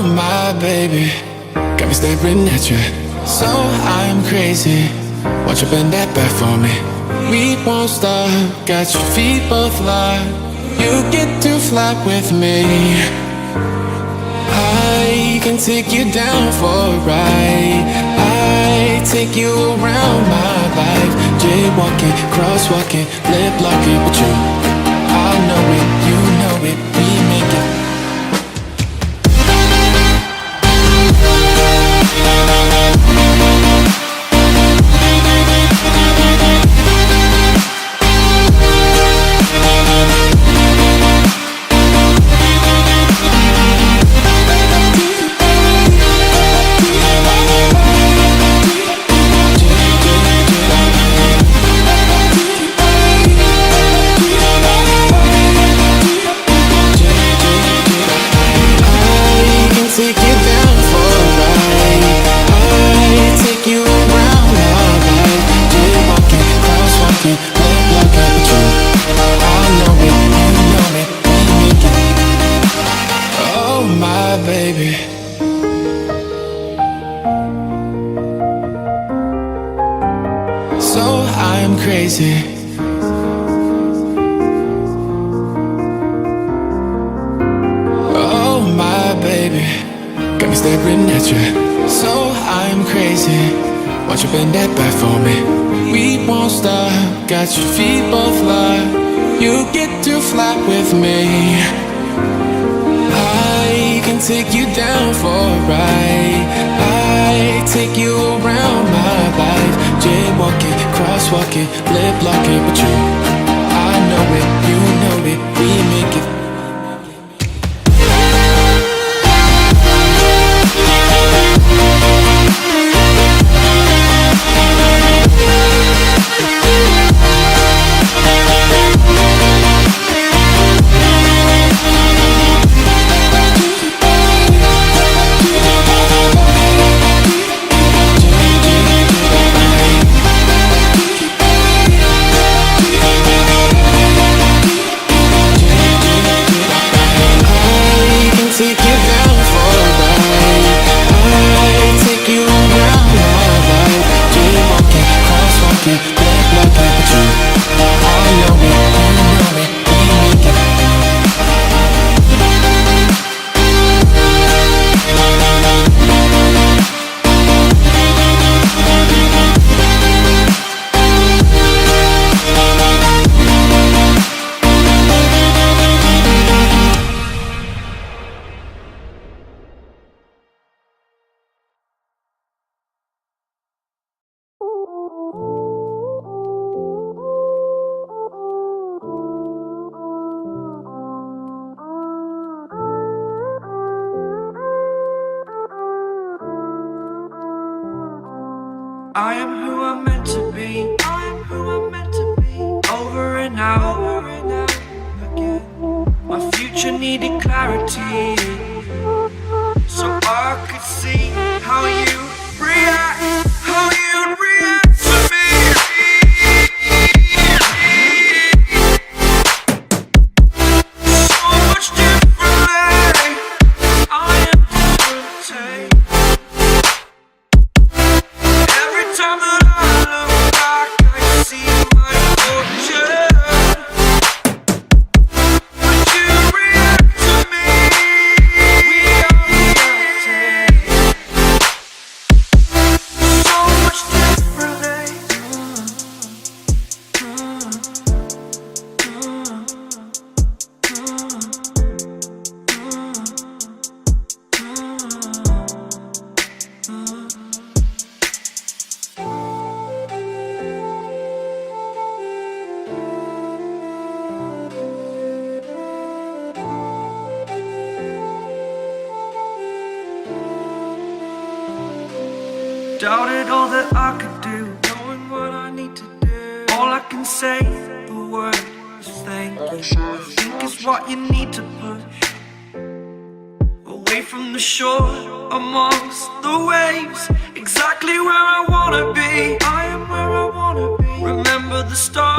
my baby, got me staring at you. So I'm crazy, won't you bend that back for me? We won't stop, got your feet both locked. You get to fly with me. I can take you down for a ride. I take you around my life. Jaywalking, crosswalking, lip locking with you. I know it, you know it, we make it. Oh my baby, got me staring at you. So I'm crazy, won't you bend that back for me? We won't stop, got your feet both locked. You get to fly with me. I can take you down for a ride. I take you around my life. Jaywalking, crosswalking, lip locking with you. I know it, you know it, we make it. I am who I'm meant to be. I am who I'm meant to be. Over and out again. My future needed clarity, so I could see how you react, how you react to me. So much differently. I am different. Time that I look back, I see my fortune. Would you react to me? We are reacting so much differently. Doubted all that I could do, knowing what I need to do. All I can say, the word is thank you. I think it's what you need to push away from the shore, amongst the waves. Exactly where I wanna be. I am where I wanna be. Remember the start.